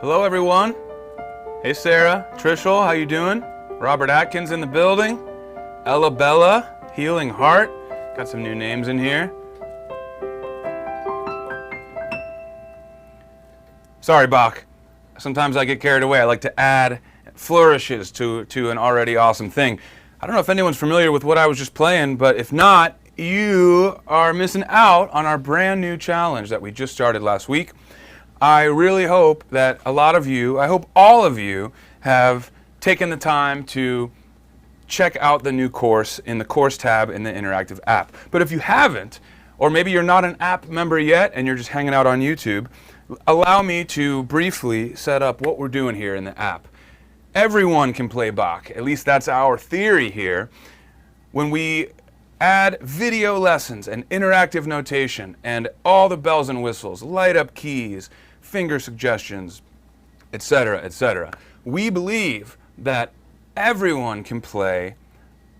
Hello everyone. Hey Sarah, Trishul, how you doing? Robert Atkins in the building. Ella Bella, Healing Heart. Got some new names in here. Sorry, Bach. Sometimes I get carried away. I like to add flourishes to an already awesome thing. I don't know if anyone's familiar with what I was just playing, but if not, you are missing out on our brand new challenge that we just started last week. I really hope that a lot of you, I hope all of you, have taken the time to check out the new course in the course tab in the interactive app. But if you haven't, or maybe you're not an app member yet and you're just hanging out on YouTube, allow me to briefly set up what we're doing here in the app. Everyone can play Bach, at least that's our theory here. When we add video lessons and interactive notation and all the bells and whistles, light up keys, finger suggestions, etc., etc., we believe that everyone can play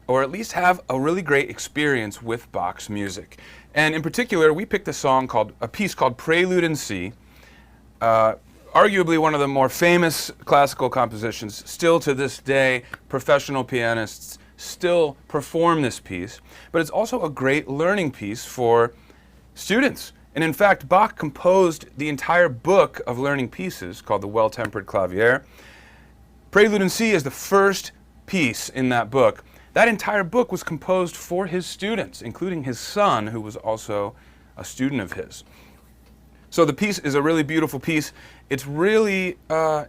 or at least have a really great experience with Bach's music. And in particular, we picked a piece called Prelude in C, arguably one of the more famous classical compositions. Still to this day, professional pianists still perform this piece, but it's also a great learning piece for students. And in fact, Bach composed the entire book of learning pieces called the Well-Tempered Clavier. Prelude in C is the first piece in that book. That entire book was composed for his students, including his son, who was also a student of his. So the piece is a really beautiful piece. It's really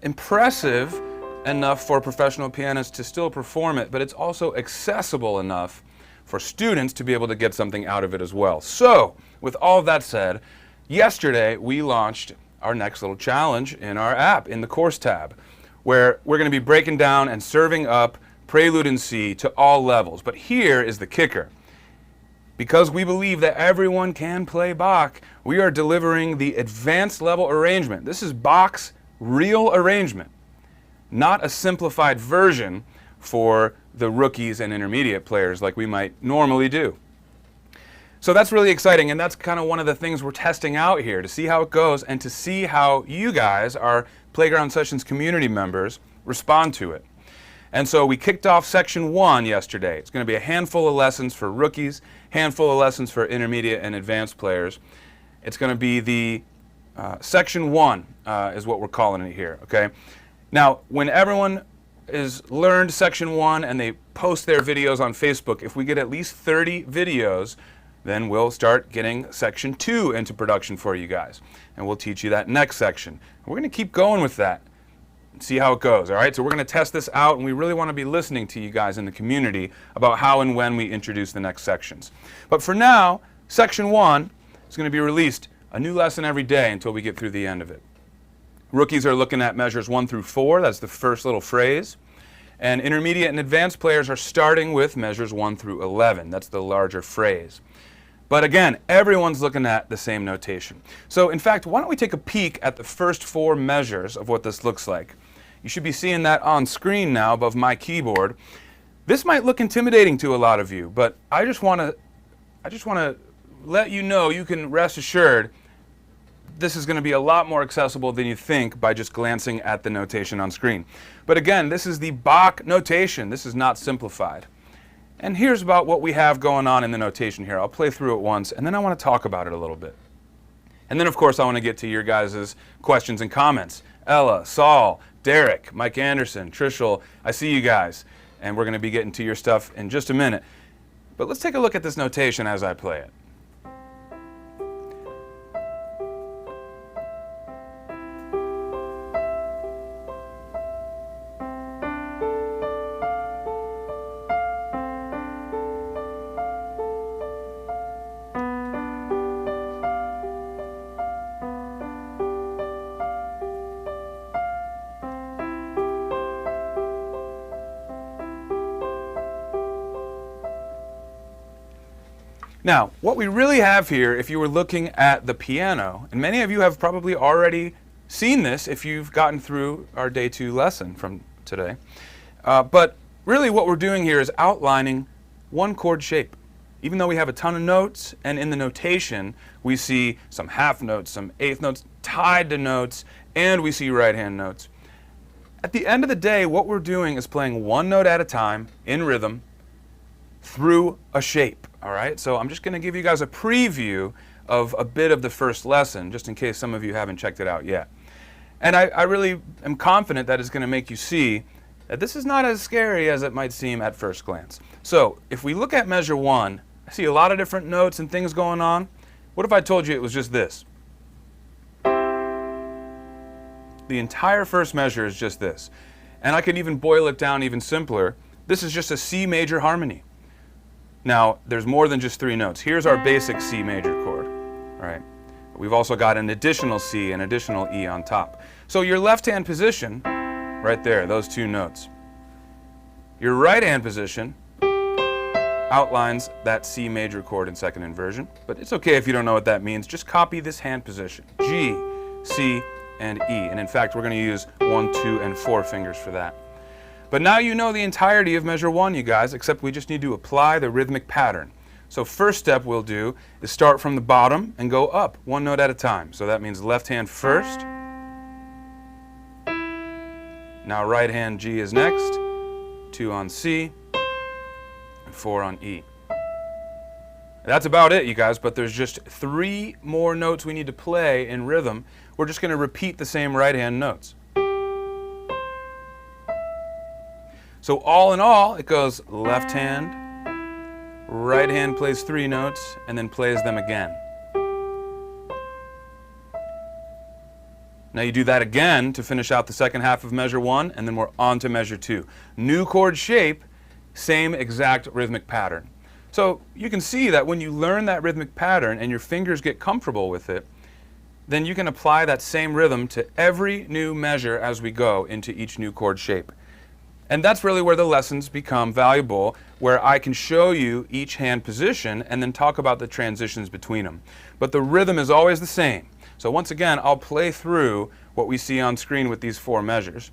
impressive enough for professional pianists to still perform it, but it's also accessible enough for students to be able to get something out of it as well. So, with all that said, yesterday we launched our next little challenge in our app, in the course tab, where we're going to be breaking down and serving up Prelude in C to all levels. But here is the kicker. Because we believe that everyone can play Bach, we are delivering the advanced level arrangement. This is Bach's real arrangement, not a simplified version for the rookies and intermediate players like we might normally do. So that's really exciting, and that's kind of one of the things we're testing out here, to see how it goes and to see how you guys, our Playground Sessions community members, respond to it. And so we kicked off section 1 yesterday. It's going to be a handful of lessons for rookies, handful of lessons for intermediate and advanced players. It's going to be the section 1 is what we're calling it here, okay? Now, when everyone is learned section 1 and they post their videos on Facebook, if we get at least 30 videos, then we'll start getting section 2 into production for you guys. And we'll teach you that next section. And we're going to keep going with that and see how it goes, all right? So we're going to test this out, and we really want to be listening to you guys in the community about how and when we introduce the next sections. But for now, section 1 is going to be released a new lesson every day until we get through the end of it. Rookies are looking at measures 1 through 4. That's the first little phrase. And intermediate and advanced players are starting with measures 1 through 11. That's the larger phrase. But again, everyone's looking at the same notation. So in fact, why don't we take a peek at the first 4 measures of what this looks like. You should be seeing that on screen now above my keyboard. This might look intimidating to a lot of you, but I just want to let you know, you can rest assured this is going to be a lot more accessible than you think by just glancing at the notation on screen. But again, this is the Bach notation. This is not simplified. And here's about what we have going on in the notation here. I'll play through it once, and then I want to talk about it a little bit. And then, of course, I want to get to your guys' questions and comments. Ella, Saul, Derek, Mike Anderson, Trishul, I see you guys. And we're going to be getting to your stuff in just a minute. But let's take a look at this notation as I play it. Now, what we really have here, if you were looking at the piano, and many of you have probably already seen this if you've gotten through our day 2 lesson from today, but really what we're doing here is outlining one chord shape. Even though we have a ton of notes, and in the notation we see some half notes, some eighth notes tied to notes, and we see right hand notes. At the end of the day, what we're doing is playing one note at a time in rhythm through a shape, all right? So I'm just going to give you guys a preview of a bit of the first lesson, just in case some of you haven't checked it out yet. And I really am confident that it's going to make you see that this is not as scary as it might seem at first glance. So if we look at measure 1, I see a lot of different notes and things going on. What if I told you it was just this? The entire first measure is just this. And I could even boil it down even simpler. This is just a C major harmony. Now, there's more than just 3 notes. Here's our basic C major chord, right? We've also got an additional C and additional E on top. So your left-hand position, right there, those 2 notes. Your right-hand position outlines that C major chord in second inversion, but it's okay if you don't know what that means. Just copy this hand position, G, C, and E. And in fact, we're going to use 1, 2, and 4 fingers for that. But now you know the entirety of measure 1, you guys, except we just need to apply the rhythmic pattern. So first step we'll do is start from the bottom and go up, 1 note at a time. So that means left hand first. Now right hand G is next, 2 on C, and 4 on E. That's about it, you guys, but there's just 3 more notes we need to play in rhythm. We're just going to repeat the same right hand notes. So all in all, it goes left hand, right hand plays 3 notes, and then plays them again. Now you do that again to finish out the second half of measure 1, and then we're on to measure 2. New chord shape, same exact rhythmic pattern. So you can see that when you learn that rhythmic pattern and your fingers get comfortable with it, then you can apply that same rhythm to every new measure as we go into each new chord shape. And that's really where the lessons become valuable, where I can show you each hand position and then talk about the transitions between them. But the rhythm is always the same. So once again, I'll play through what we see on screen with these 4 measures.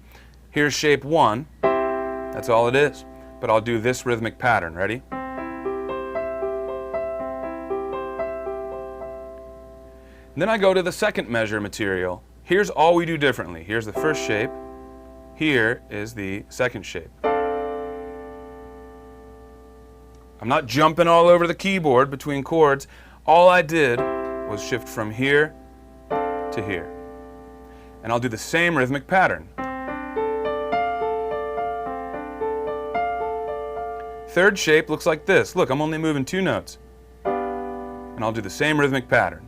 Here's shape 1. That's all it is. But I'll do this rhythmic pattern. Ready? And then I go to the second measure material. Here's all we do differently. Here's the first shape. Here is the second shape. I'm not jumping all over the keyboard between chords. All I did was shift from here to here. And I'll do the same rhythmic pattern. Third shape looks like this. Look, I'm only moving 2 notes. And I'll do the same rhythmic pattern.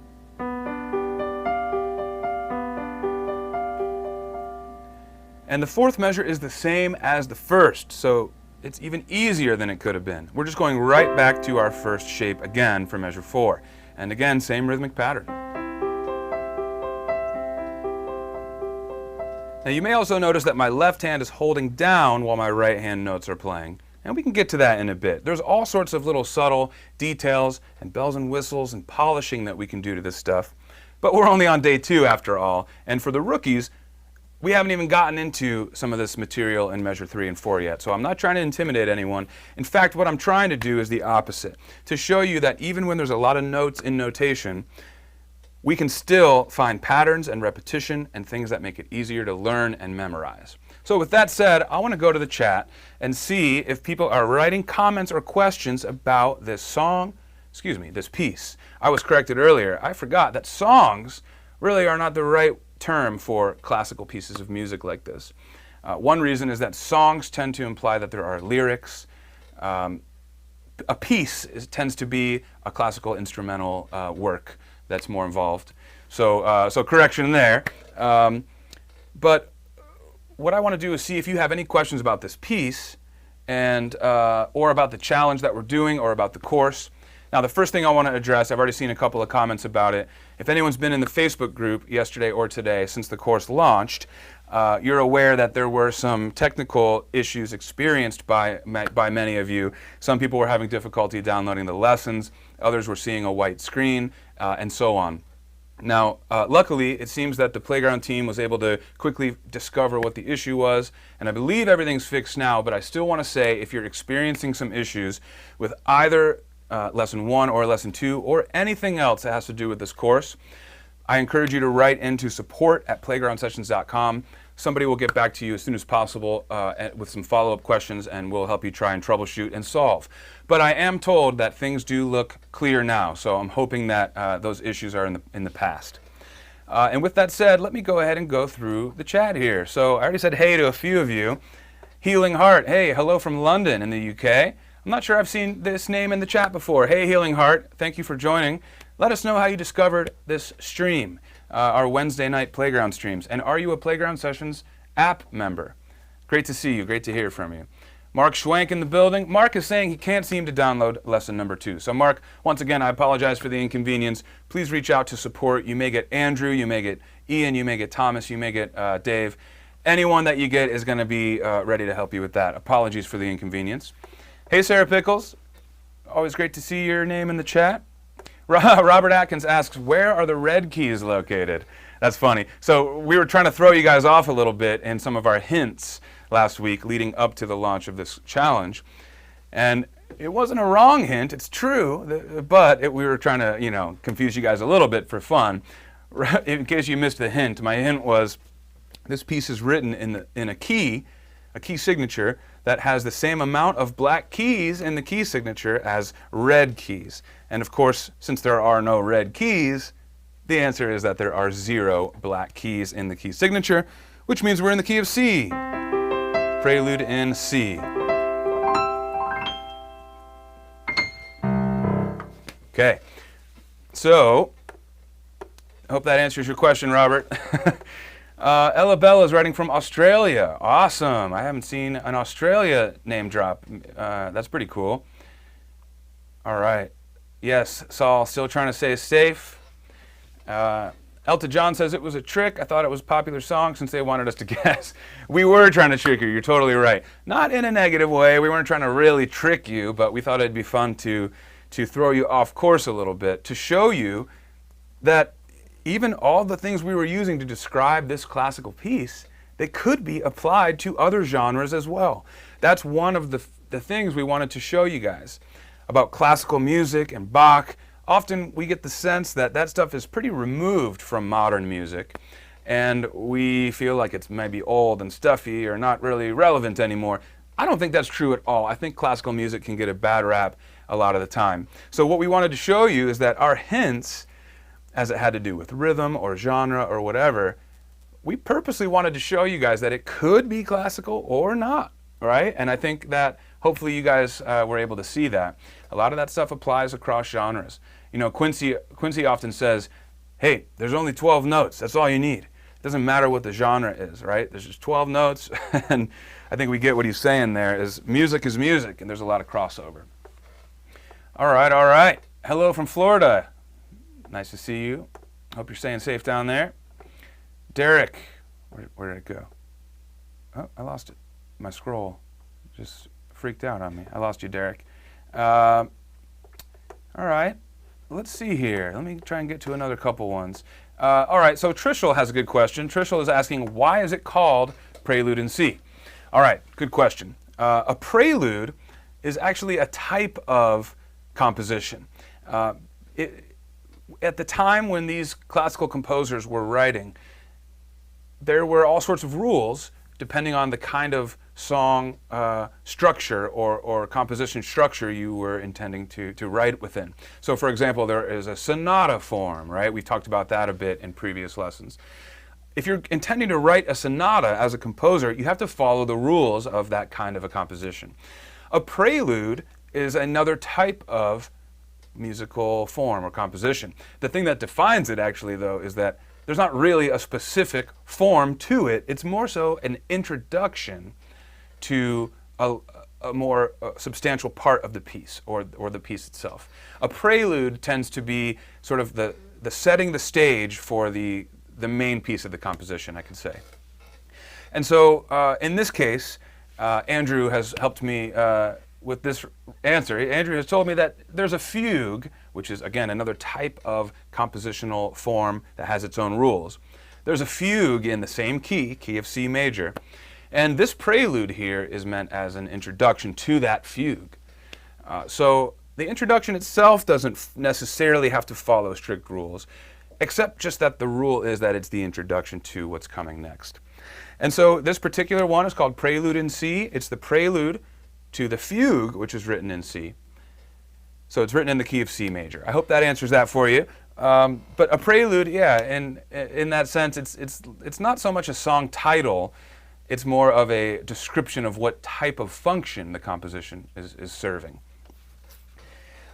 And the fourth measure is the same as the first, so it's even easier than it could have been. We're just going right back to our first shape again for measure 4. And again, same rhythmic pattern. Now you may also notice that my left hand is holding down while my right hand notes are playing. And we can get to that in a bit. There's all sorts of little subtle details and bells and whistles and polishing that we can do to this stuff. But we're only on day 2 after all. And for the rookies, we haven't even gotten into some of this material in measure 3 and 4 yet, so I'm not trying to intimidate anyone. In fact, what I'm trying to do is the opposite, to show you that even when there's a lot of notes in notation, we can still find patterns and repetition and things that make it easier to learn and memorize. So with that said, I want to go to the chat and see if people are writing comments or questions about this song, this piece. I was corrected earlier. I forgot that songs really are not the right term for classical pieces of music like this. One reason is that songs tend to imply that there are lyrics. A piece tends to be a classical instrumental work that's more involved. So correction there. But what I want to do is see if you have any questions about this piece and or about the challenge that we're doing or about the course. Now, the first thing I want to address, I've already seen a couple of comments about it. If anyone's been in the Facebook group yesterday or today since the course launched, you're aware that there were some technical issues experienced by many of you. Some people were having difficulty downloading the lessons, others were seeing a white screen, and so on. Now, luckily, it seems that the Playground team was able to quickly discover what the issue was, and I believe everything's fixed now, but I still want to say if you're experiencing some issues with either lesson 1 or lesson 2 or anything else that has to do with this course, I encourage you to write into support@playgroundsessions.com. Somebody will get back to you as soon as possible with some follow-up questions, and we'll help you try and troubleshoot and solve. But I am told that things do look clear now, so I'm hoping that those issues are in the past. And with that said, let me go ahead and go through the chat here. So I already said hey to a few of you. Healing Heart, hey, hello from London in the UK. I'm not sure I've seen this name in the chat before. Hey, Healing Heart, thank you for joining. Let us know how you discovered this stream, our Wednesday night Playground streams. And are you a Playground Sessions app member? Great to see you. Great to hear from you. Mark Schwank in the building. Mark is saying he can't seem to download lesson number 2. So Mark, once again, I apologize for the inconvenience. Please reach out to support. You may get Andrew, you may get Ian, you may get Thomas, you may get Dave. Anyone that you get is going to be ready to help you with that. Apologies for the inconvenience. Hey, Sarah Pickles. Always great to see your name in the chat. Robert Atkins asks, where are the red keys located? That's funny. So we were trying to throw you guys off a little bit in some of our hints last week leading up to the launch of this challenge. And it wasn't a wrong hint, it's true, but we were trying to, confuse you guys a little bit for fun. In case you missed the hint, my hint was this piece is written in a key signature that has the same amount of black keys in the key signature as red keys. And of course, since there are no red keys, the answer is that there are 0 black keys in the key signature, which means we're in the key of C. Prelude in C. Okay, so I hope that answers your question, Robert. Ella Bella is writing from Australia. Awesome. I haven't seen an Australia name drop. That's pretty cool. All right. Yes, Saul, still trying to stay safe. Elton John says it was a trick. I thought it was a popular song since they wanted us to guess. We were trying to trick you. You're totally right. Not in a negative way. We weren't trying to really trick you, but we thought it'd be fun to throw you off course a little bit, to show you that even all the things we were using to describe this classical piece, they could be applied to other genres as well. That's one of the things we wanted to show you guys about classical music and Bach. Often we get the sense that that stuff is pretty removed from modern music, and we feel like it's maybe old and stuffy or not really relevant anymore. I don't think that's true at all. I think classical music can get a bad rap a lot of the time. So what we wanted to show you is that our hints, as it had to do with rhythm or genre or whatever, we purposely wanted to show you guys that it could be classical or not, right? And I think that hopefully you guys were able to see that. A lot of that stuff applies across genres. Quincy often says, hey, there's only 12 notes. That's all you need. It doesn't matter what the genre is, right? There's just 12 notes, and I think we get what he's saying there is music, and there's a lot of crossover. All right. Hello from Florida. Nice to see you. Hope you're staying safe down there. Derek, where did it go? Oh, I lost it. My scroll just freaked out on me. I lost you, Derek. All right, let's see here. Let me try and get to another couple ones. All right, so Trishul has a good question. Trishul is asking, why is it called Prelude in C? All right, good question. A prelude is actually a type of composition. At the time when these classical composers were writing, there were all sorts of rules depending on the kind of song structure or composition structure you were intending to write within. So for example, there is a sonata form, right? We talked about that a bit in previous lessons. If you're intending to write a sonata as a composer, you have to follow the rules of that kind of a composition. A prelude is another type of musical form or composition. The thing that defines it actually though is that there's not really a specific form to it. It's more so an introduction to a more substantial part of the piece or the piece itself. A prelude tends to be sort of the setting the stage for the main piece of the composition, I could say. And so in this case, Andrew has helped me with this answer. Andrew has told me that there's a fugue, which is, again, another type of compositional form that has its own rules. There's a fugue in the same key of C major, and this prelude here is meant as an introduction to that fugue. So the introduction itself doesn't necessarily have to follow strict rules. except just that the rule is that it's the introduction to what's coming next. And so this particular one is called Prelude in C. It's the prelude to the fugue, which is written in C. So it's written in the key of C major. I hope that answers that for you. But a prelude, yeah, in that sense, it's not so much a song title. It's more of a description of what type of function the composition is serving.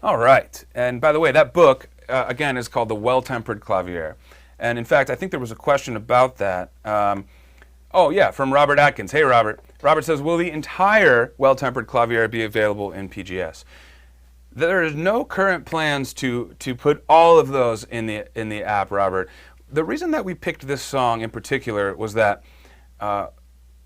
All right. And by the way, that book, again, is called The Well-Tempered Clavier. And in fact, I think there was a question about that. Oh, yeah, from Robert Atkins. Hey, Robert. Robert says, will the entire Well-Tempered Clavier be available in PGS? There is no current plans to put all of those in the app, Robert. The reason that we picked this song in particular was that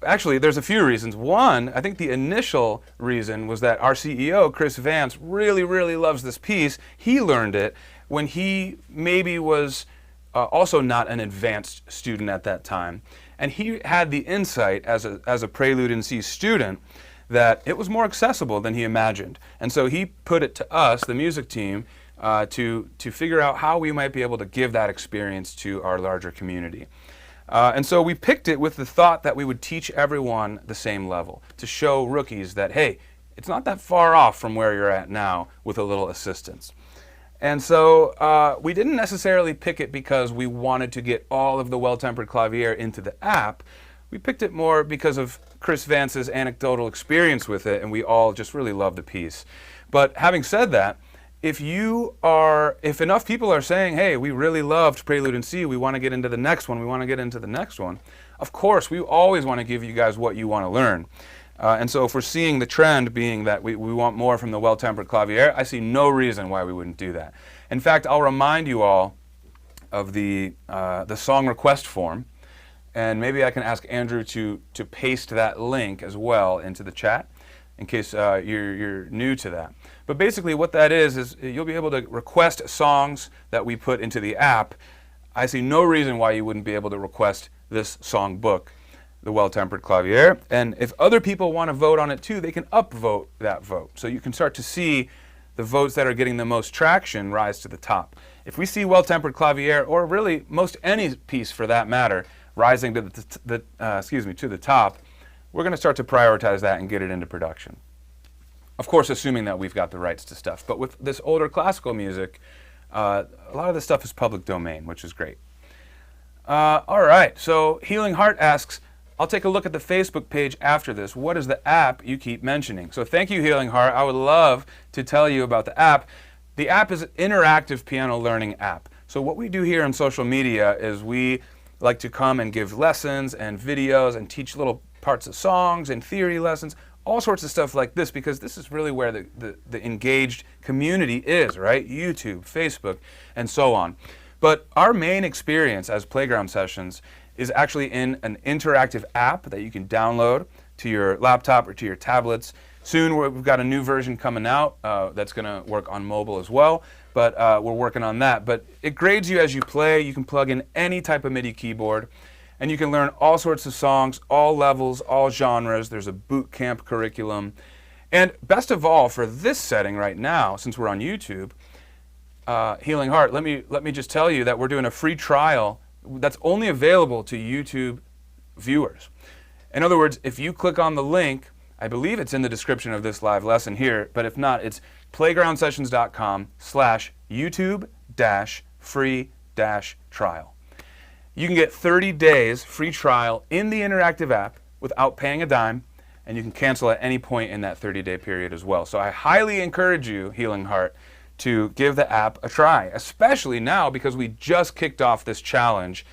actually, there's a few reasons. One, I think the initial reason was that our CEO, Chris Vance, really, really loves this piece. He learned it when he maybe was also not an advanced student at that time. And he had the insight as a Prelude in C student that it was more accessible than he imagined. And so he put it to us, the music team, to figure out how we might be able to give that experience to our larger community. And so we picked it with the thought that we would teach everyone the same level, to show rookies that, hey, it's not that far off from where you're at now with a little assistance. And so we didn't necessarily pick it because we wanted to get all of the Well-Tempered Clavier into the app. We picked it more because of Chris Vance's anecdotal experience with it, and we all just really love the piece. But having said that, if enough people are saying, hey, we really loved Prelude in C, we want to get into the next one, of course, we always want to give you guys what you want to learn. And so if we're seeing the trend being that we want more from the Well-Tempered Clavier, I see no reason why we wouldn't do that. In fact, I'll remind you all of the song request form, and maybe I can ask Andrew to paste that link as well into the chat in case you're new to that. But basically what that is you'll be able to request songs that we put into the app. I see no reason why you wouldn't be able to request this song book, The Well-Tempered Clavier. And if other people want to vote on it too, they can upvote that vote. So you can start to see the votes that are getting the most traction rise to the top. If we see Well-Tempered Clavier, or really most any piece for that matter, rising to the top, we're going to start to prioritize that and get it into production. Of course, assuming that we've got the rights to stuff. But with this older classical music, a lot of this stuff is public domain, which is great. All right, so Healing Heart asks, I'll take a look at the Facebook page after this. What is the app you keep mentioning? So thank you, Healing Heart. I would love to tell you about the app. The app is an interactive piano learning app. So what we do here on social media is we like to come and give lessons and videos and teach little parts of songs and theory lessons, all sorts of stuff like this, because this is really where the engaged community is, right? YouTube, Facebook, and so on. But our main experience as Playground Sessions is actually in an interactive app that you can download to your laptop or to your tablets. Soon we've got a new version coming out that's going to work on mobile as well, but we're working on that. But it grades you as you play. You can plug in any type of MIDI keyboard, and you can learn all sorts of songs, all levels, all genres. There's a boot camp curriculum. And best of all, for this setting right now, since we're on YouTube, Healing Heart, let me just tell you that we're doing a free trial that's only available to YouTube viewers. In other words, if you click on the link, I believe it's in the description of this live lesson here, but if not, it's playgroundsessions.com/YouTube-free-trial. You can get 30 days free trial in the interactive app without paying a dime, and you can cancel at any point in that 30-day period as well. So I highly encourage you, Healing Heart, to give the app a try, especially now because we just kicked off this challenge,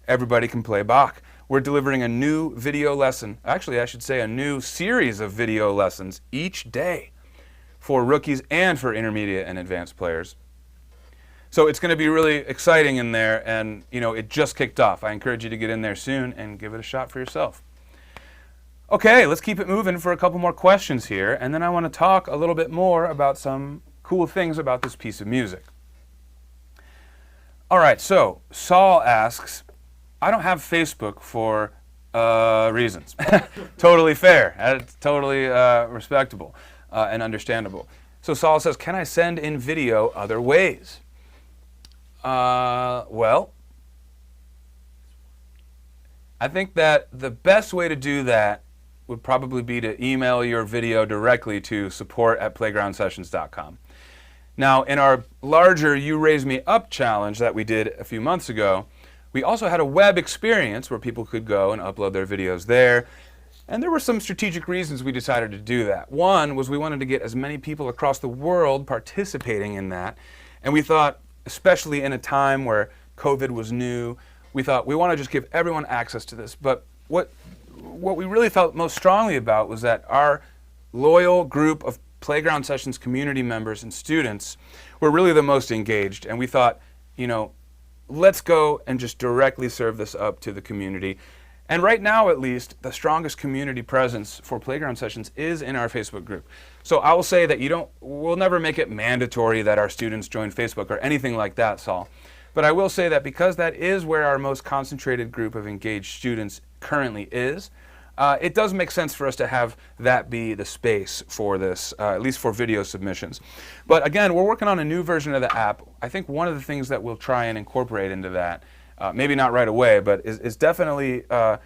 Everybody Can Play Bach. We're delivering a new video lesson, actually I should say a new series of video lessons each day for rookies and for intermediate and advanced players. So it's going to be really exciting in there, and it just kicked off. I encourage you to get in there soon and give it a shot for yourself. Okay, let's keep it moving for a couple more questions here, and then I want to talk a little bit more about some cool things about this piece of music. All right, so Saul asks, I don't have Facebook for reasons. Totally fair. It's totally respectable and understandable. So Saul says, can I send in video other ways? Well, I think that the best way to do that would probably be to email your video directly to support@playgroundsessions.com. Now, in our larger You Raise Me Up challenge that we did a few months ago, we also had a web experience where people could go and upload their videos there. And there were some strategic reasons we decided to do that. One was we wanted to get as many people across the world participating in that. And we thought, especially in a time where COVID was new, we thought we want to just give everyone access to this. But what we really felt most strongly about was that our loyal group of Playground Sessions community members and students were really the most engaged. And we thought, you know, let's go and just directly serve this up to the community. And right now, at least, the strongest community presence for Playground Sessions is in our Facebook group. So I will say that we'll never make it mandatory that our students join Facebook or anything like that, Saul. But I will say that because that is where our most concentrated group of engaged students currently is, it does make sense for us to have that be the space for this, at least for video submissions. But again, we're working on a new version of the app. I think one of the things that we'll try and incorporate into that, maybe not right away, but is definitely a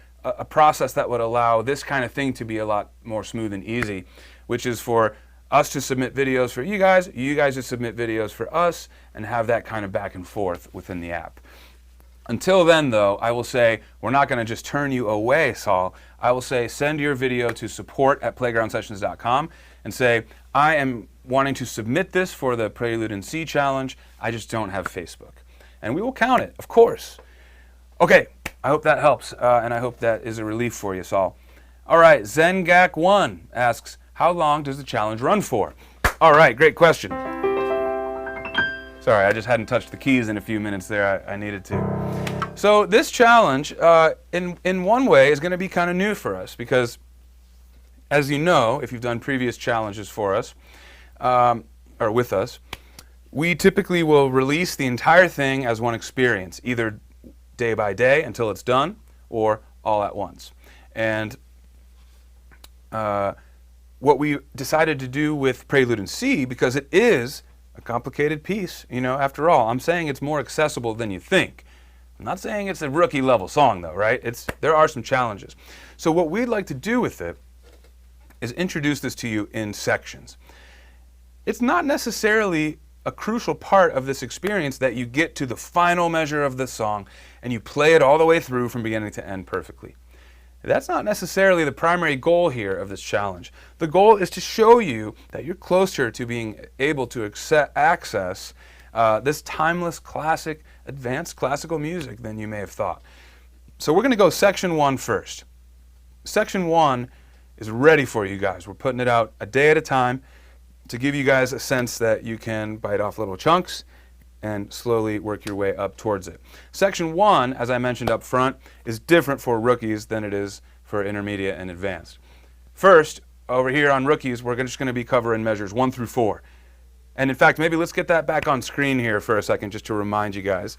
process that would allow this kind of thing to be a lot more smooth and easy, which is for us to submit videos for you guys to submit videos for us, and have that kind of back and forth within the app. Until then, though, I will say we're not going to just turn you away, Saul. I will say send your video to support@playgroundsessions.com and say, I am wanting to submit this for the Prelude in C challenge. I just don't have Facebook. And we will count it, of course. Okay, I hope that helps, and I hope that is a relief for you, Saul. All right, Zengak1 asks, how long does the challenge run for? All right, great question. Sorry, I just hadn't touched the keys in a few minutes there. I needed to. So this challenge, in one way, is going to be kind of new for us because, as you know, if you've done previous challenges for us, or with us, we typically will release the entire thing as one experience, either day by day until it's done, or all at once. And what we decided to do with Prelude in C, because it is a complicated piece, you know, after all. I'm saying it's more accessible than you think. I'm not saying it's a rookie level song though, right? There are some challenges. So what we'd like to do with it is introduce this to you in sections. It's not necessarily a crucial part of this experience that you get to the final measure of the song and you play it all the way through from beginning to end perfectly. That's not necessarily the primary goal here of this challenge. The goal is to show you that you're closer to being able to access this timeless, classic, advanced classical music than you may have thought. So we're going to go section 1 first. Section 1 is ready for you guys. We're putting it out a day at a time to give you guys a sense that you can bite off little chunks and slowly work your way up towards it. Section 1, as I mentioned up front, is different for rookies than it is for intermediate and advanced. First, over here on rookies, we're just going to be covering measures 1 through 4. And in fact, maybe let's get that back on screen here for a second just to remind you guys.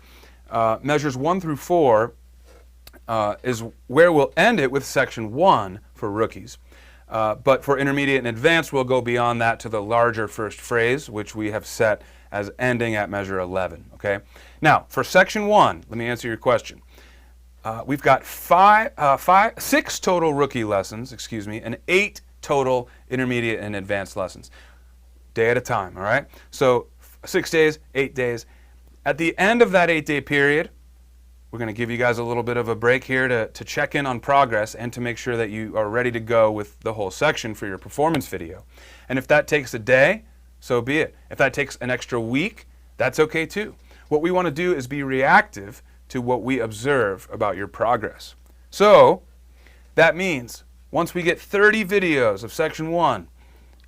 Measures 1 through 4 is where we'll end it with section 1 for rookies. But for intermediate and advanced, we'll go beyond that to the larger first phrase, which we have set as ending at measure 11, okay? Now, for section 1, let me answer your question. We've got 6 total rookie lessons, and 8 total intermediate and advanced lessons. Day at a time, all right? So 6 days, 8 days. At the end of that 8-day period, we're going to give you guys a little bit of a break here to check in on progress and to make sure that you are ready to go with the whole section for your performance video. And if that takes a day, so be it. If that takes an extra week, that's okay too. What we want to do is be reactive to what we observe about your progress. So that means once we get 30 videos of section 1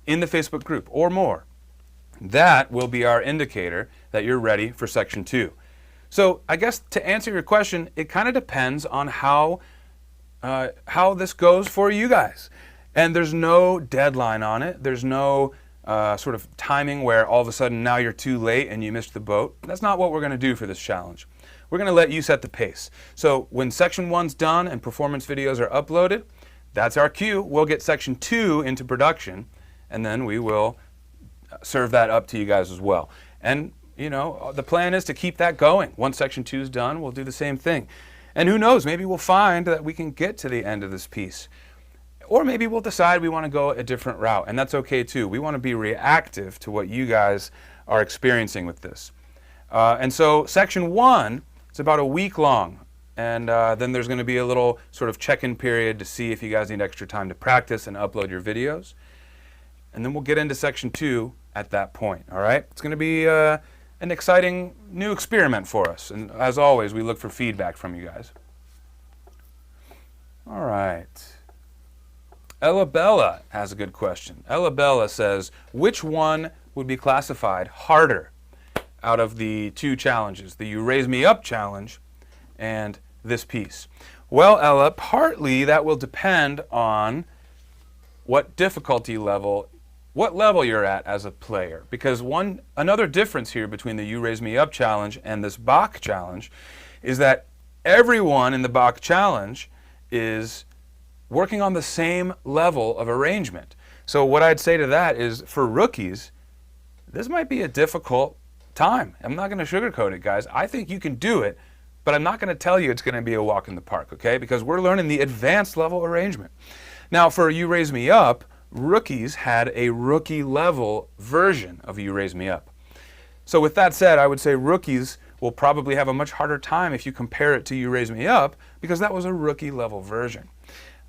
in the Facebook group or more, that will be our indicator that you're ready for section 2. So I guess to answer your question, it kind of depends on how this goes for you guys. And there's no deadline on it. There's no sort of timing where all of a sudden now you're too late and you missed the boat. That's not what we're going to do for this challenge. We're going to let you set the pace. So when section 1's done and performance videos are uploaded, that's our cue. We'll get section 2 into production, and then we will serve that up to you guys as well. And you know, the plan is to keep that going. Once section 2 is done, we'll do the same thing. And who knows, maybe we'll find that we can get to the end of this piece. Or maybe we'll decide we want to go a different route, and that's okay too. We want to be reactive to what you guys are experiencing with this. And so section 1, it's about a week long, and then there's going to be a little sort of check-in period to see if you guys need extra time to practice and upload your videos. And then we'll get into section 2 at that point, all right? It's going to be an exciting new experiment for us, and as always, we look for feedback from you guys. All right. Ella Bella has a good question. Ella Bella says, which one would be classified harder out of the 2 challenges, the You Raise Me Up challenge and this piece? Well, Ella, partly that will depend on what difficulty level, what level you're at as a player. Because another difference here between the You Raise Me Up challenge and this Bach challenge is that everyone in the Bach challenge is working on the same level of arrangement. So what I'd say to that is, for rookies, this might be a difficult time. I'm not going to sugarcoat it, guys. I think you can do it, but I'm not going to tell you it's going to be a walk in the park, okay? Because we're learning the advanced level arrangement. Now, for You Raise Me Up, rookies had a rookie level version of You Raise Me Up. So with that said, I would say rookies will probably have a much harder time if you compare it to You Raise Me Up, because that was a rookie level version.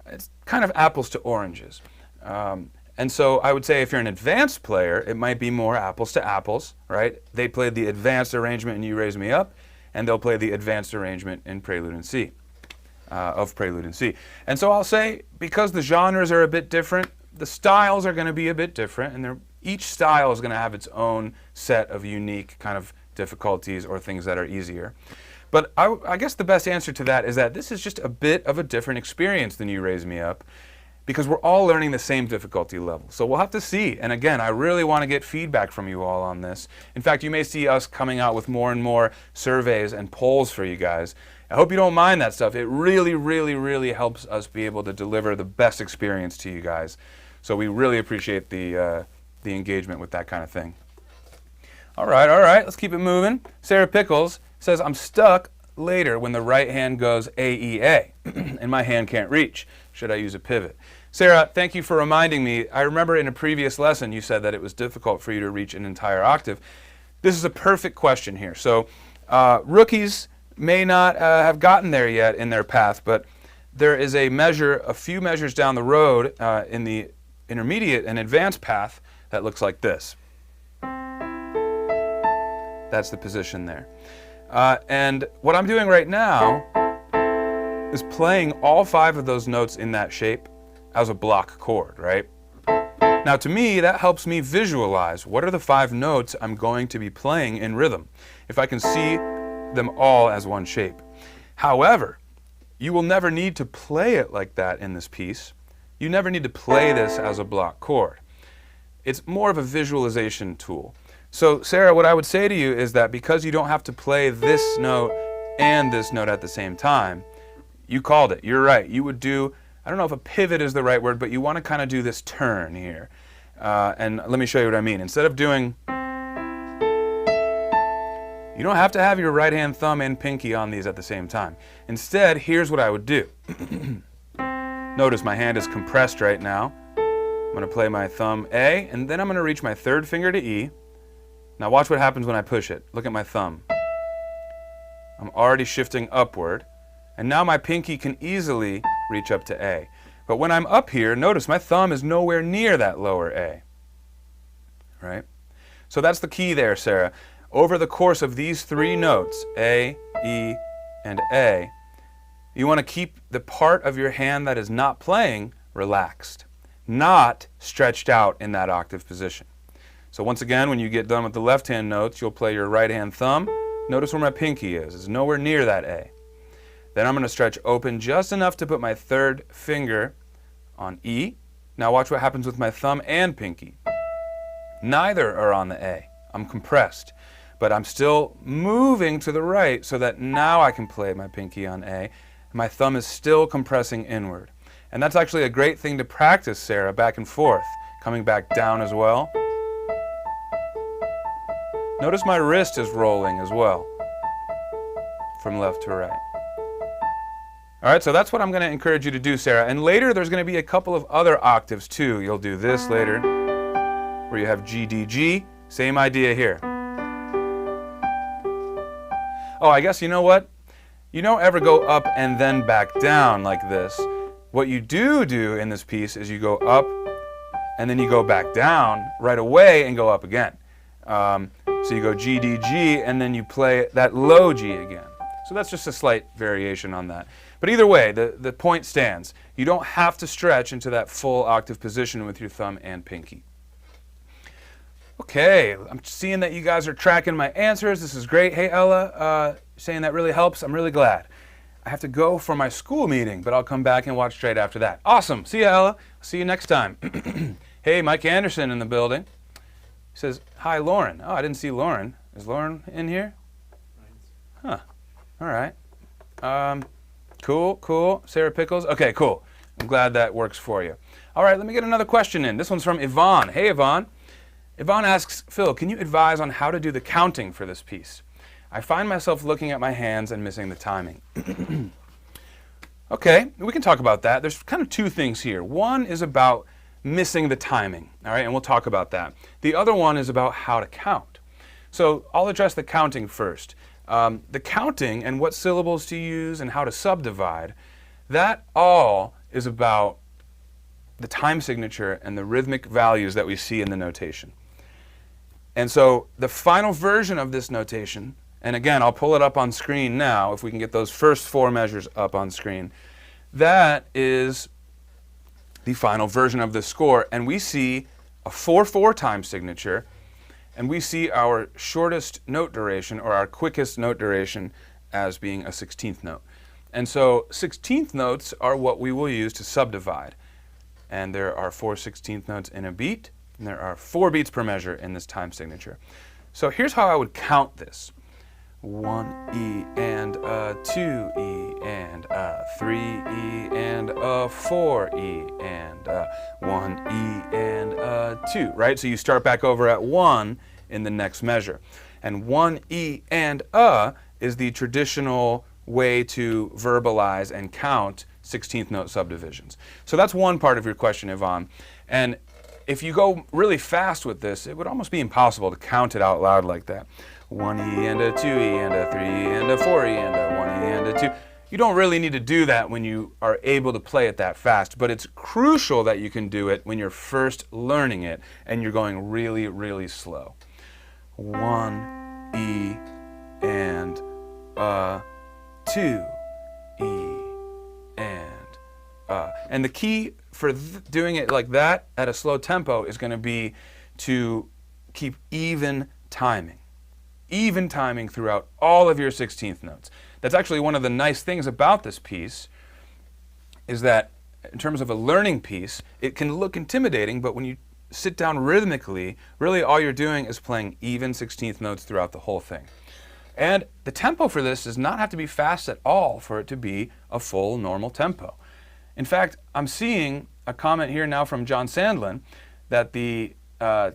It's kind of apples to oranges. And so I would say if you're an advanced player, it might be more apples to apples, right? They played the advanced arrangement in You Raise Me Up, and they'll play the advanced arrangement in Prelude in C, of Prelude in C. And so I'll say, because the genres are a bit different, the styles are going to be a bit different, and each style is going to have its own set of unique kind of difficulties or things that are easier. But I guess the best answer to that is that this is just a bit of a different experience than You Raise Me Up, because we're all learning the same difficulty level. So we'll have to see. And again, I really want to get feedback from you all on this. In fact, you may see us coming out with more and more surveys and polls for you guys. I hope you don't mind that stuff. It really, really, really helps us be able to deliver the best experience to you guys. So we really appreciate the engagement with that kind of thing. All right, let's keep it moving. Sarah Pickles says, I'm stuck later when the right hand goes A, E, A, and my hand can't reach. Should I use a pivot? Sarah, thank you for reminding me. I remember in a previous lesson you said that it was difficult for you to reach an entire octave. This is a perfect question here. So rookies may not have gotten there yet in their path, but there is a few measures down the road in the intermediate and advanced path that looks like this. That's the position there. And what I'm doing right now is playing all 5 of those notes in that shape as a block chord, right? Now to me, that helps me visualize what are the 5 notes I'm going to be playing in rhythm, if I can see them all as one shape. However, you will never need to play it like that in this piece. You never need to play this as a block chord. It's more of a visualization tool. So Sarah, what I would say to you is that because you don't have to play this note and this note at the same time, you called it. You're right. You would do, I don't know if a pivot is the right word, but you want to kind of do this turn here. And let me show you what I mean. Instead of doing, you don't have to have your right hand thumb and pinky on these at the same time. Instead, here's what I would do. Notice my hand is compressed right now. I'm going to play my thumb A, and then I'm going to reach my 3rd finger to E. Now watch what happens when I push it. Look at my thumb. I'm already shifting upward, and now my pinky can easily reach up to A. But when I'm up here, notice my thumb is nowhere near that lower A. Right? So that's the key there, Sarah. Over the course of these 3 notes, A, E, and A, you want to keep the part of your hand that is not playing relaxed, not stretched out in that octave position. So once again, when you get done with the left hand notes, you'll play your right hand thumb. Notice where my pinky is. It's nowhere near that A. Then I'm going to stretch open just enough to put my 3rd finger on E. Now watch what happens with my thumb and pinky. Neither are on the A. I'm compressed. But I'm still moving to the right so that now I can play my pinky on A. My thumb is still compressing inward. And that's actually a great thing to practice, Sarah, back and forth. Coming back down as well. Notice my wrist is rolling as well, from left to right. All right, so that's what I'm going to encourage you to do, Sarah. And later, there's going to be a couple of other octaves, too. You'll do this later, where you have G, D, G. Same idea here. Oh, I guess you know what? You don't ever go up and then back down like this. What you do in this piece is you go up, and then you go back down right away and go up again. So you go G, D, G, and then you play that low G again. So that's just a slight variation on that. But either way, the point stands. You don't have to stretch into that full octave position with your thumb and pinky. Okay, I'm seeing that you guys are tracking my answers. This is great. Hey, Ella, saying that really helps. I'm really glad. I have to go for my school meeting, but I'll come back and watch straight after that. Awesome. See you, Ella. See you next time. Hey, Mike Anderson in the building. He says, hi, Lauren. Oh, I didn't see Lauren. Is Lauren in here? Huh. All right. Cool. Sarah Pickles. Okay, cool. I'm glad that works for you. All right, let me get another question in. This one's from Yvonne. Hey, Yvonne. Yvonne asks, Phil, can you advise on how to do the counting for this piece? I find myself looking at my hands and missing the timing. Okay, we can talk about that. There's kind of two things here. One is about missing the timing, all right, and we'll talk about that. The other one is about how to count. So I'll address the counting first. The counting and what syllables to use and how to subdivide, that all is about the time signature and the rhythmic values that we see in the notation. And so the final version of this notation, and again, I'll pull it up on screen now, if we can get those first four measures up on screen, that is the final version of the score. And we see a 4/4 time signature, and we see our shortest note duration, or our quickest note duration, as being a 16th note. And so 16th notes are what we will use to subdivide. And there are 4 16th notes in a beat, and there are 4 beats per measure in this time signature. So here's how I would count this. 1 E and a 2 E and a 3 E and a 4 E and a 1 E and a 2, right? So you start back over at 1 in the next measure. And 1 E and a is the traditional way to verbalize and count 16th note subdivisions. So that's one part of your question, Yvonne. And if you go really fast with this, it would almost be impossible to count it out loud like that. 1 E and a 2 E and a 3 E and a 4 E and a 1 E and a 2. You don't really need to do that when you are able to play it that fast, but it's crucial that you can do it when you're first learning it and you're going really, really slow. 1 E and a 2 E and a. And the key for doing it like that at a slow tempo is going to be to keep even timing. Even timing throughout all of your 16th notes. That's actually one of the nice things about this piece, is that in terms of a learning piece, it can look intimidating, but when you sit down rhythmically, really all you're doing is playing even 16th notes throughout the whole thing. And the tempo for this does not have to be fast at all for it to be a full normal tempo. In fact, I'm seeing a comment here now from John Sandlin that the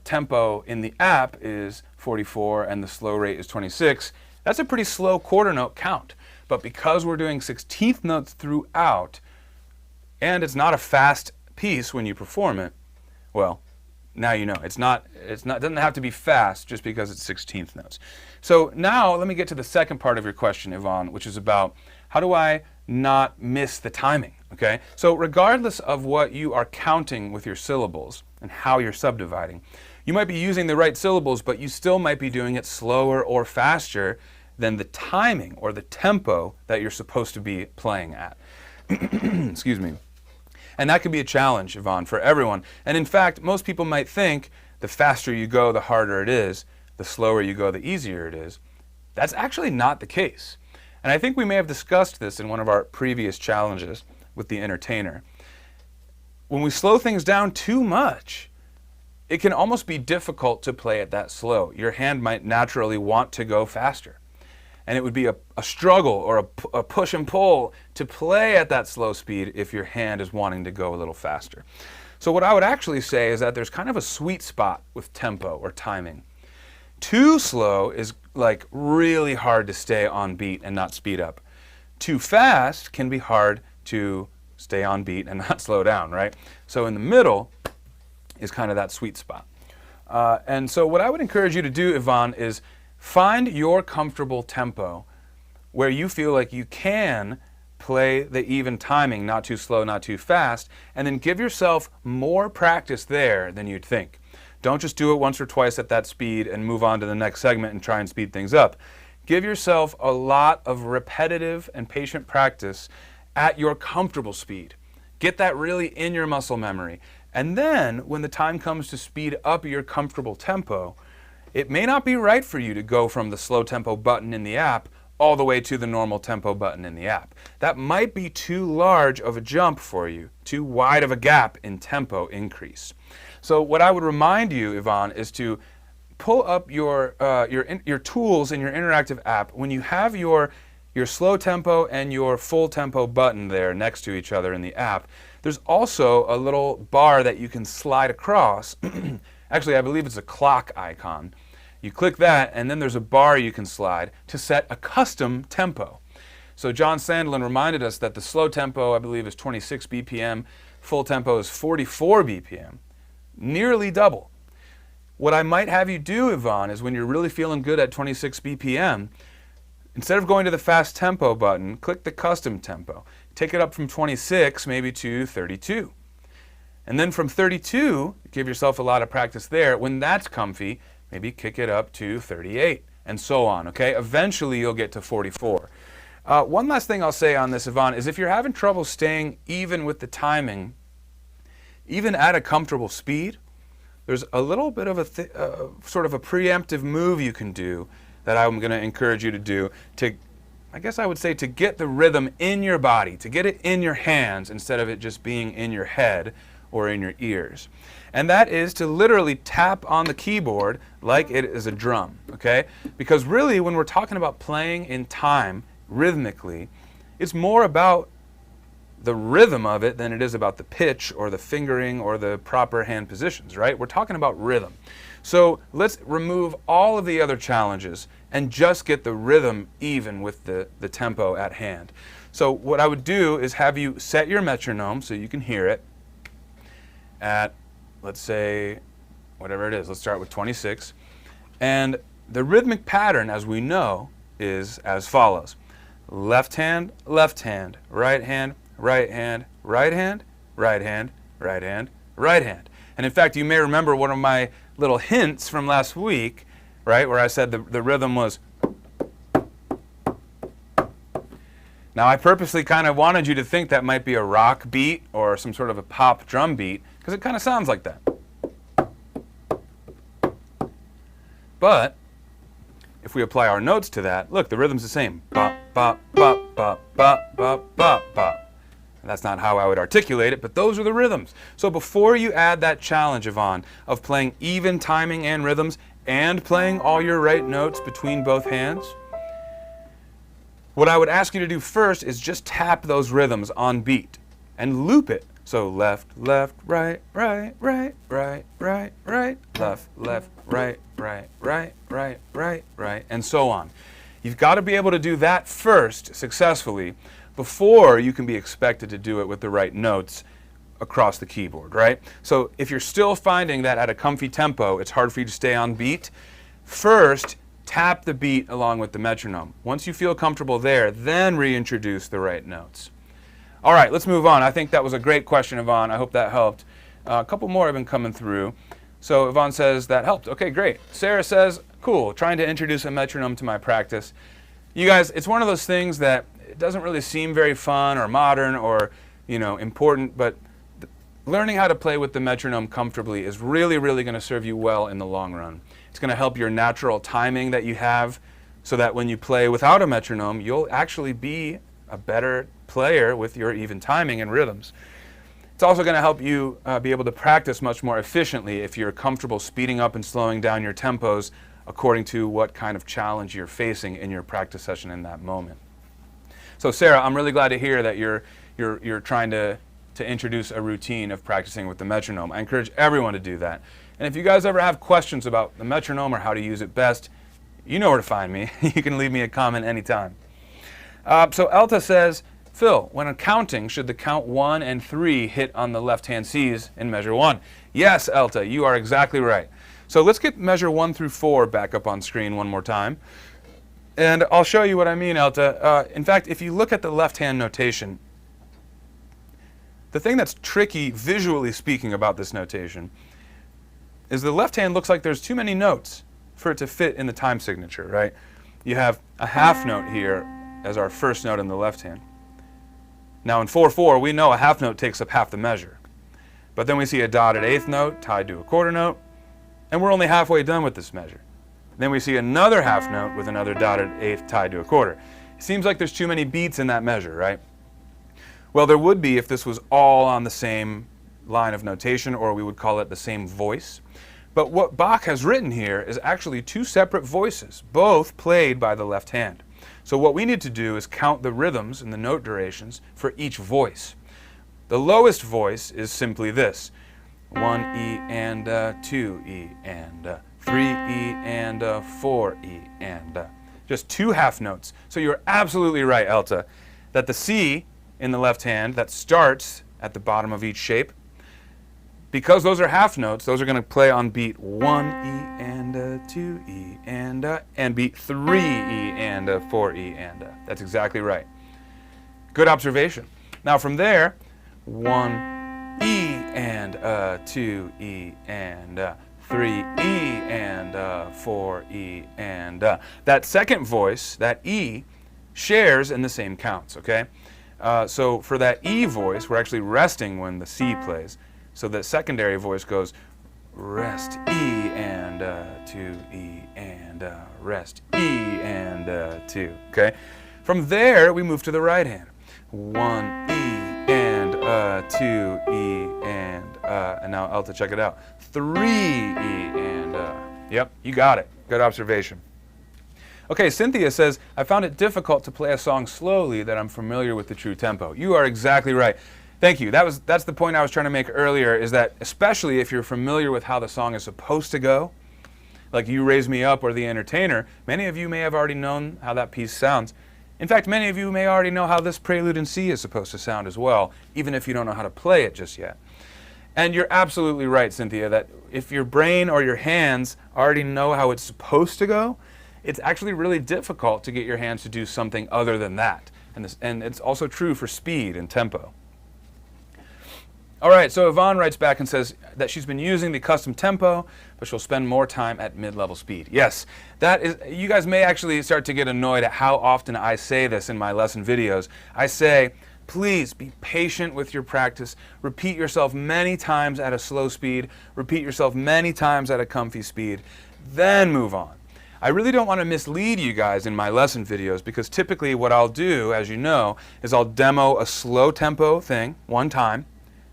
tempo in the app is 44 and the slow rate is 26. That's a pretty slow quarter note count. But because we're doing 16th notes throughout, and it's not a fast piece when you perform it, well, now you know. It doesn't have to be fast just because it's 16th notes. So now let me get to the second part of your question, Yvonne, which is about how do I not miss the timing, okay? So regardless of what you are counting with your syllables and how you're subdividing, you might be using the right syllables, but you still might be doing it slower or faster than the timing or the tempo that you're supposed to be playing at. Excuse me. And that can be a challenge, Yvonne, for everyone. And in fact, most people might think the faster you go, the harder it is. The slower you go, the easier it is. That's actually not the case. And I think we may have discussed this in one of our previous challenges with the entertainer. When we slow things down too much, it can almost be difficult to play it that slow. Your hand might naturally want to go faster. And it would be a struggle or a push and pull to play at that slow speed if your hand is wanting to go a little faster. So what I would actually say is that there's kind of a sweet spot with tempo or timing. Too slow is like really hard to stay on beat and not speed up. Too fast can be hard to stay on beat and not slow down, right? So in the middle is kind of that sweet spot. And so what I would encourage you to do, Yvonne, is find your comfortable tempo where you feel like you can play the even timing, not too slow, not too fast, and then give yourself more practice there than you'd think. Don't just do it once or twice at that speed and move on to the next segment and try and speed things up. Give yourself a lot of repetitive and patient practice at your comfortable speed. Get that really in your muscle memory. And then when the time comes to speed up your comfortable tempo, it may not be right for you to go from the slow tempo button in the app all the way to the normal tempo button in the app. That might be too large of a jump for you, too wide of a gap in tempo increase. So what I would remind you, Yvonne, is to pull up your tools in your interactive app. When you have your slow tempo and your full tempo button there next to each other in the app, there's also a little bar that you can slide across. Actually, I believe it's a clock icon. You click that, and then there's a bar you can slide to set a custom tempo. So John Sandlin reminded us that the slow tempo, I believe, is 26 BPM. Full tempo is 44 BPM. Nearly double. What I might have you do, Yvonne, is when you're really feeling good at 26 BPM, instead of going to the fast tempo button, click the custom tempo. Take it up from 26 maybe to 32. And then from 32, give yourself a lot of practice there. When that's comfy, maybe kick it up to 38 and so on, okay? Eventually you'll get to 44. One last thing I'll say on this, Yvonne, is if you're having trouble staying even with the timing, even at a comfortable speed, there's a little bit of a sort of a preemptive move you can do that I'm going to encourage you to do to, I guess I would say, to get the rhythm in your body, to get it in your hands instead of it just being in your head or in your ears. And that is to literally tap on the keyboard like it is a drum, okay? Because really when we're talking about playing in time rhythmically, it's more about the rhythm of it than it is about the pitch or the fingering or the proper hand positions, right? We're talking about rhythm. So let's remove all of the other challenges and just get the rhythm even with the tempo at hand. So what I would do is have you set your metronome so you can hear it at, let's say, whatever it is. Let's start with 26. And the rhythmic pattern, as we know, is as follows. Left hand, right hand, right hand, right hand, right hand, right hand, right hand. And in fact, you may remember one of my little hints from last week, right, where I said the rhythm was. Now, I purposely kind of wanted you to think that might be a rock beat or some sort of a pop drum beat, because it kind of sounds like that. But if we apply our notes to that, look, the rhythm's the same. Bop, bop, bop, bop, bop, bop, bop, bop. That's not how I would articulate it, but those are the rhythms. So before you add that challenge, Yvonne, of playing even timing and rhythms and playing all your right notes between both hands, what I would ask you to do first is just tap those rhythms on beat and loop it. So left, left, right, right, right, right, right, right, left, left, right, right, right, right, right, right, and so on. You've got to be able to do that first successfully before you can be expected to do it with the right notes across the keyboard, right? So if you're still finding that at a comfy tempo, it's hard for you to stay on beat, first tap the beat along with the metronome. Once you feel comfortable there, then reintroduce the right notes. All right, let's move on. I think that was a great question, Yvonne. I hope that helped. A couple more have been coming through. So Yvonne says that helped. Okay, great. Sarah says, cool, trying to introduce a metronome to my practice. You guys, it's one of those things that it doesn't really seem very fun or modern or, important, but learning how to play with the metronome comfortably is really, really going to serve you well in the long run. It's going to help your natural timing that you have so that when you play without a metronome, you'll actually be a better player with your even timing and rhythms. It's also going to help you be able to practice much more efficiently if you're comfortable speeding up and slowing down your tempos according to what kind of challenge you're facing in your practice session in that moment. So Sarah, I'm really glad to hear that you're trying to introduce a routine of practicing with the metronome. I encourage everyone to do that. And if you guys ever have questions about the metronome or how to use it best, you know where to find me. You can leave me a comment anytime. So Elta says, Phil, when counting, should the count 1 and 3 hit on the left-hand Cs in measure 1? Yes, Elta, you are exactly right. So let's get measure 1 through 4 back up on screen one more time. And I'll show you what I mean, Elta. In fact, if you look at the left-hand notation, the thing that's tricky, visually speaking, about this notation is the left hand looks like there's too many notes for it to fit in the time signature, right? You have a half note here as our first note in the left hand. Now in 4/4, we know a half note takes up half the measure. But then we see a dotted eighth note tied to a quarter note, and we're only halfway done with this measure. Then we see another half note with another dotted eighth tied to a quarter. It seems like there's too many beats in that measure, right? Well, there would be if this was all on the same line of notation, or we would call it the same voice. But what Bach has written here is actually two separate voices, both played by the left hand. So what we need to do is count the rhythms and the note durations for each voice. The lowest voice is simply this: 1E and 2E and 3E and 4E and just two half notes. So you're absolutely right, Elta, that the C in the left hand that starts at the bottom of each shape, because those are half notes, those are going to play on beat 1E and 2E and beat 3E and 4E and that's exactly right. Good observation. Now from there, 1E and 2E and 3E and 4E and that second voice, that E, shares in the same counts, okay? So for that E voice, we're actually resting when the C plays. So the secondary voice goes rest E and 2E and rest E and 2, okay? From there, we move to the right hand. 1E and 2E and now Elta, check it out. 3E and, yep, you got it. Good observation. Okay, Cynthia says, I found it difficult to play a song slowly that I'm familiar with the true tempo. You are exactly right. Thank you. That's the point I was trying to make earlier, is that especially if you're familiar with how the song is supposed to go, like You Raise Me Up or The Entertainer, many of you may have already known how that piece sounds. In fact, many of you may already know how this Prelude in C is supposed to sound as well, even if you don't know how to play it just yet. And you're absolutely right, Cynthia, that if your brain or your hands already know how it's supposed to go, it's actually really difficult to get your hands to do something other than that. And it's also true for speed and tempo. All right, so Yvonne writes back and says that she's been using the custom tempo, but she'll spend more time at mid-level speed. Yes, that is, you guys may actually start to get annoyed at how often I say this in my lesson videos. I say, please be patient with your practice. Repeat yourself many times at a slow speed. Repeat yourself many times at a comfy speed. Then move on. I really don't want to mislead you guys in my lesson videos, because typically what I'll do, as you know, is I'll demo a slow tempo thing one time.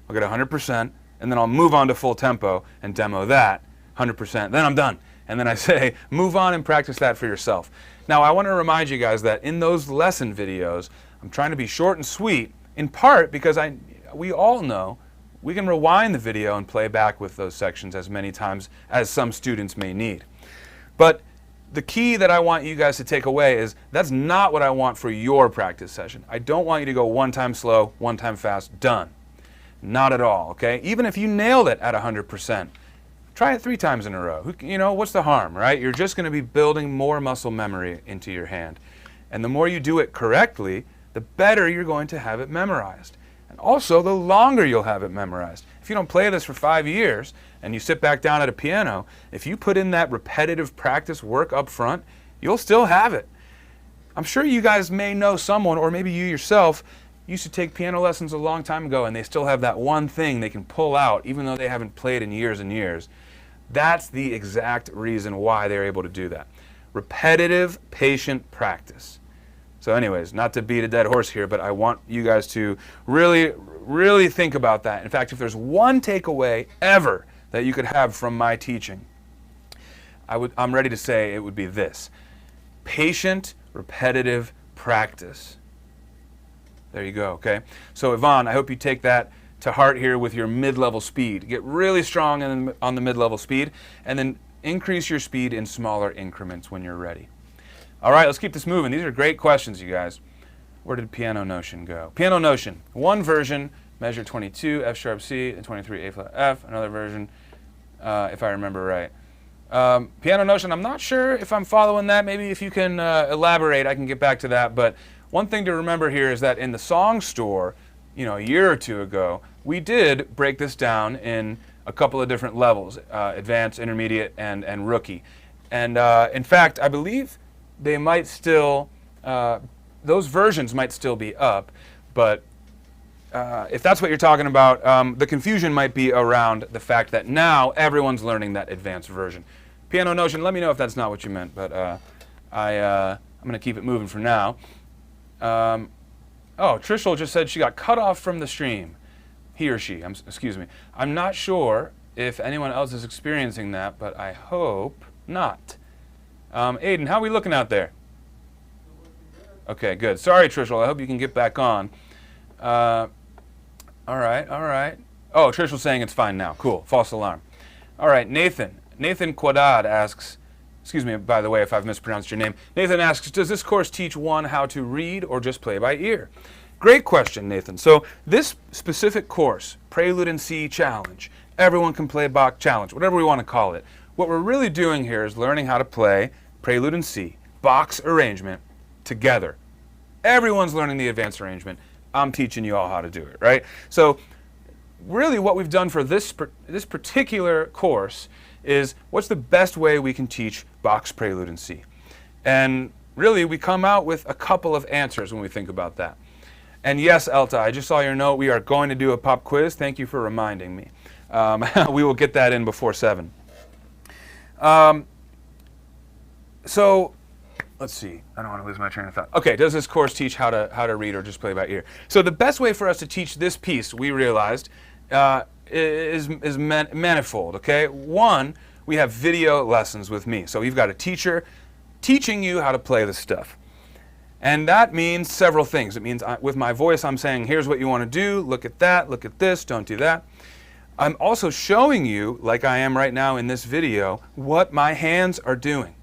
I'll get 100%, and then I'll move on to full tempo and demo that 100%. Then I'm done. And then I say, move on and practice that for yourself. Now, I want to remind you guys that in those lesson videos, I'm trying to be short and sweet, in part because we all know we can rewind the video and play back with those sections as many times as some students may need. But the key that I want you guys to take away is that's not what I want for your practice session. I don't want you to go one time slow, one time fast, done. Not at all, okay? Even if you nailed it at 100%, try it 3 times in a row. You know, what's the harm, right? You're just going to be building more muscle memory into your hand. And the more you do it correctly, the better you're going to have it memorized. And also, the longer you'll have it memorized. If you don't play this for 5 years and you sit back down at a piano, if you put in that repetitive practice work up front, you'll still have it. I'm sure you guys may know someone, or maybe you yourself, used to take piano lessons a long time ago and they still have that one thing they can pull out even though they haven't played in years and years. That's the exact reason why they're able to do that. Repetitive, patient practice. So anyways, not to beat a dead horse here, but I want you guys to really, really think about that. In fact, if there's one takeaway ever that you could have from my teaching, I'm ready to say it would be this: patient, repetitive practice. There you go, okay? So Yvonne, I hope you take that to heart here with your mid-level speed. Get really strong on the mid-level speed, and then increase your speed in smaller increments when you're ready. All right, let's keep this moving. These are great questions, you guys. Where did piano notion go? Piano notion, one version, measure 22, F sharp C, and 23, A flat F. Another version, if I remember right. Piano notion, I'm not sure if I'm following that. Maybe if you can elaborate, I can get back to that. But one thing to remember here is that in the song store, a year or two ago, we did break this down in a couple of different levels, advanced, intermediate, and rookie. And in fact, I believe they might still, those versions might still be up, but if that's what you're talking about, the confusion might be around the fact that now everyone's learning that advanced version. Piano notion, let me know if that's not what you meant, but I'm going to keep it moving for now. Oh, Trishul just said she got cut off from the stream. He or she, excuse me. I'm not sure if anyone else is experiencing that, but I hope not. Aiden, how are we looking out there? Okay, good. Sorry, Trishul. I hope you can get back on. All right. Oh, Trishul's saying it's fine now. Cool. False alarm. All right, Nathan. Nathan Quadad asks, excuse me, by the way, if I've mispronounced your name. Nathan asks, does this course teach one how to read or just play by ear? Great question, Nathan. So this specific course, Prelude in C Challenge, everyone can play Bach Challenge, whatever we want to call it. What we're really doing here is learning how to play Prelude in C, Bach's arrangement, together. Everyone's learning the advanced arrangement. I'm teaching you all how to do it, right? So really what we've done for this particular course is what's the best way we can teach Bach's Prelude in C. And really we come out with a couple of answers when we think about that. And yes, Elta, I just saw your note. We are going to do a pop quiz. Thank you for reminding me. We will get that in before 7. So let's see. I don't want to lose my train of thought. Okay, does this course teach how to read or just play by ear? So the best way for us to teach this piece, we realized, is manifold. Okay, one, we have video lessons with me. So you've got a teacher teaching you how to play this stuff. And that means several things. It means with my voice, I'm saying, here's what you want to do. Look at that. Look at this. Don't do that. I'm also showing you, like I am right now in this video, what my hands are doing.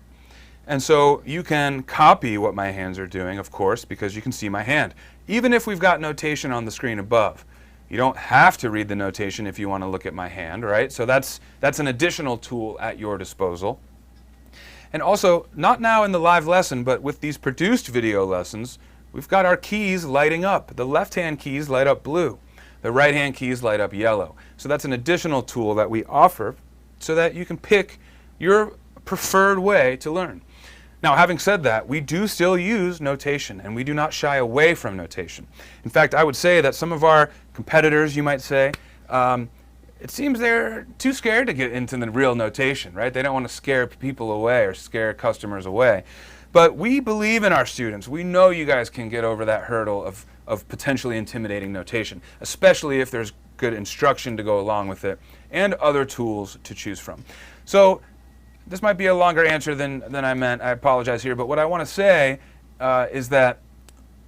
And so you can copy what my hands are doing, of course, because you can see my hand. Even if we've got notation on the screen above. You don't have to read the notation if you want to look at my hand, right? So that's an additional tool at your disposal. And also, not now in the live lesson, but with these produced video lessons, we've got our keys lighting up. The left-hand keys light up blue. The right-hand keys light up yellow. So that's an additional tool that we offer so that you can pick your preferred way to learn. Now, having said that, we do still use notation, and we do not shy away from notation. In fact, I would say that some of our competitors, you might say, it seems they're too scared to get into the real notation, right? They don't want to scare people away or scare customers away. But we believe in our students. We know you guys can get over that hurdle of potentially intimidating notation, especially if there's good instruction to go along with it and other tools to choose from. So this might be a longer answer than I meant. I apologize here. But what I want to say is that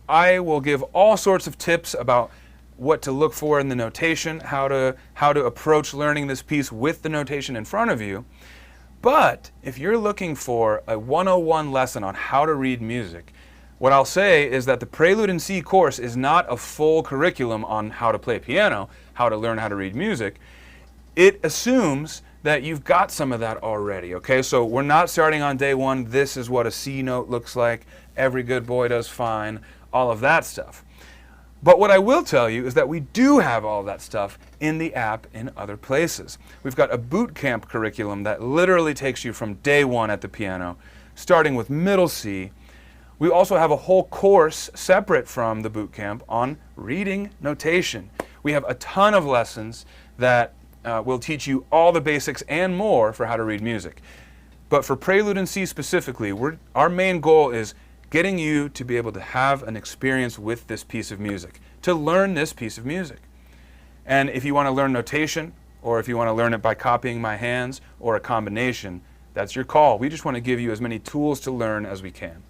I will give all sorts of tips about what to look for in the notation, how to approach learning this piece with the notation in front of you. But if you're looking for a 101 lesson on how to read music, what I'll say is that the Prelude in C course is not a full curriculum on how to play piano, how to learn how to read music. It assumes that you've got some of that already, okay? So we're not starting on day one, this is what a C note looks like, every good boy does fine, all of that stuff. But what I will tell you is that we do have all that stuff in the app in other places. We've got a boot camp curriculum that literally takes you from day one at the piano, starting with middle C. We also have a whole course separate from the boot camp on reading notation. We have a ton of lessons that will teach you all the basics and more for how to read music. But for Prelude in C specifically, our main goal is getting you to be able to have an experience with this piece of music, to learn this piece of music. And if you want to learn notation, or if you want to learn it by copying my hands, or a combination, that's your call. We just want to give you as many tools to learn as we can.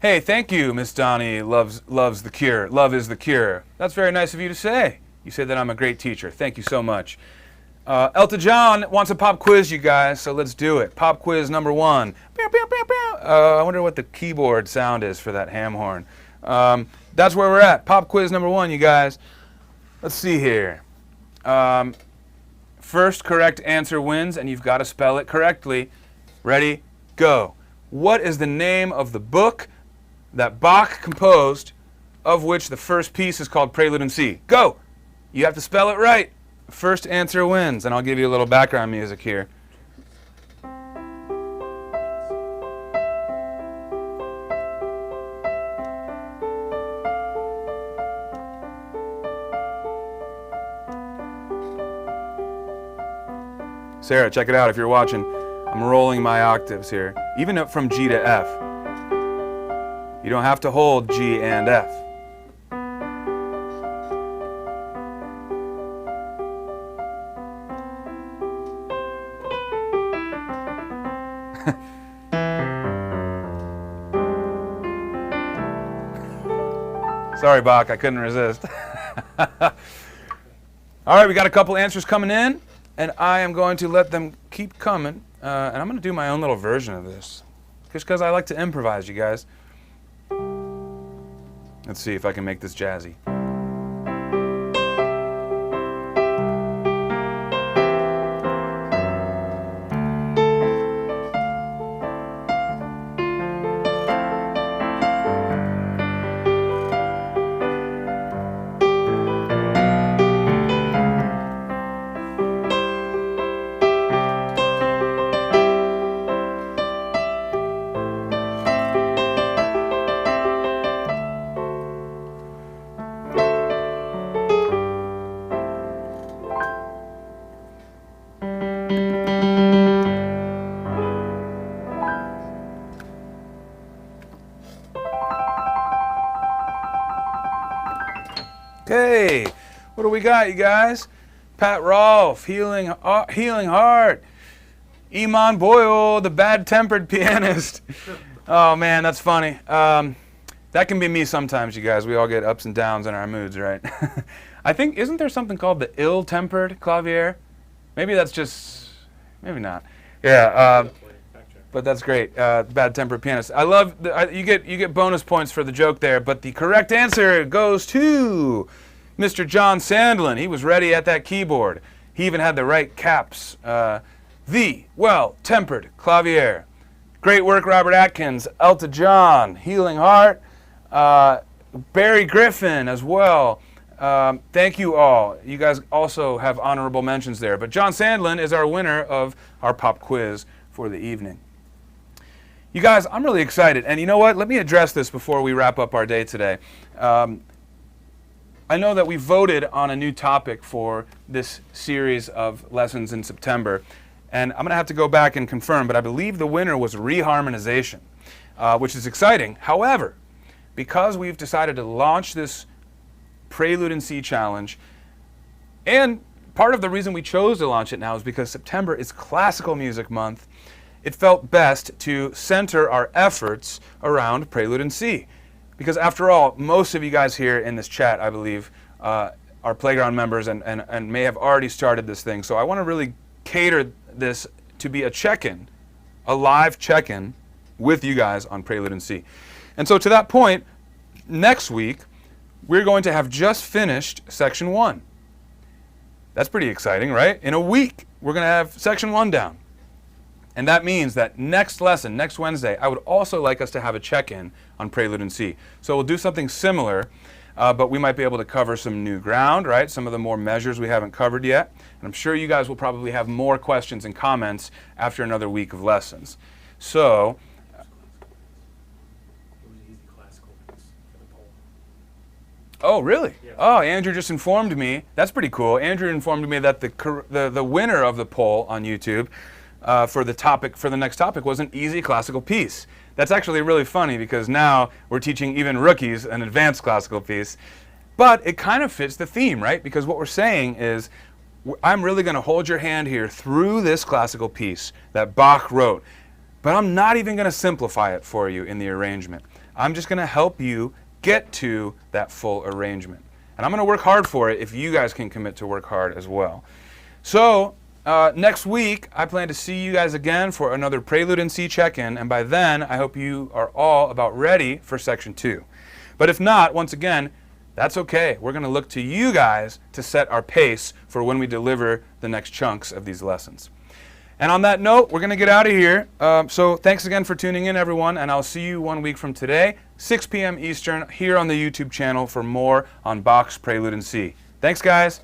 Hey, thank you, Miss Donnie loves the cure. Love is the cure. That's very nice of you to say. You said that I'm a great teacher. Thank you so much. Elton John wants a pop quiz, you guys, so let's do it. Pop quiz number 1. I wonder what the keyboard sound is for that ham horn. That's where we're at. Pop quiz number 1, you guys. Let's see here. First correct answer wins, and you've got to spell it correctly. Ready? Go. What is the name of the book that Bach composed, of which the first piece is called Prelude in C? Go! You have to spell it right. First answer wins, and I'll give you a little background music here. Sarah, check it out if you're watching. I'm rolling my octaves here, even up from G to F. You don't have to hold G and F. Sorry, Bach, I couldn't resist. All right, we got a couple answers coming in, and I am going to let them keep coming, and I'm going to do my own little version of this, just because I like to improvise, you guys. Let's see if I can make this jazzy. Okay, what do we got, you guys? Pat Rolfe, Healing Heart. Iman Boyle, the bad-tempered pianist. Oh, man, that's funny. That can be me sometimes, you guys. We all get ups and downs in our moods, right? I think, isn't there something called the ill-tempered clavier? Maybe that's just, maybe not. Yeah, but that's great. Bad-tempered pianist. I love, you get bonus points for the joke there, but the correct answer goes to Mr. John Sandlin. He was ready at that keyboard. He even had the right caps. The well-tempered clavier. Great work, Robert Atkins. Elton John, Healing Heart. Barry Griffin as well. Thank you all. You guys also have honorable mentions there. But John Sandlin is our winner of our pop quiz for the evening. You guys, I'm really excited. And you know what? Let me address this before we wrap up our day today. I know that we voted on a new topic for this series of lessons in September. And I'm going to have to go back and confirm, but I believe the winner was reharmonization, which is exciting. However, because we've decided to launch this Prelude in C challenge, and part of the reason we chose to launch it now is because September is Classical Music Month, it felt best to center our efforts around Prelude in C. Because after all, most of you guys here in this chat, I believe, are Playground members and may have already started this thing. So I want to really cater this to be a check-in, a live check-in with you guys on Prelude in C. And so to that point, next week, we're going to have just finished Section 1. That's pretty exciting, right? In a week, we're going to have Section 1 down. And that means that next lesson, next Wednesday, I would also like us to have a check-in on Prelude in C. So we'll do something similar, but we might be able to cover some new ground, right? Some of the more measures we haven't covered yet. And I'm sure you guys will probably have more questions and comments after another week of lessons. So, oh, really? Yeah. Oh, Andrew just informed me. That's pretty cool. Andrew informed me that the winner of the poll on YouTube for the next topic was an easy classical piece. That's actually really funny because now we're teaching even rookies an advanced classical piece. But it kind of fits the theme, right? Because what we're saying is, I'm really going to hold your hand here through this classical piece that Bach wrote. But I'm not even going to simplify it for you in the arrangement. I'm just going to help you get to that full arrangement. And I'm going to work hard for it if you guys can commit to work hard as well. So next week, I plan to see you guys again for another Prelude in C check-in, and by then, I hope you are all about ready for Section 2. But if not, once again, that's okay. We're going to look to you guys to set our pace for when we deliver the next chunks of these lessons. And on that note, we're going to get out of here. So thanks again for tuning in, everyone, and I'll see you 1 week from today, 6 p.m. Eastern, here on the YouTube channel for more on Bach's Prelude in C. Thanks, guys.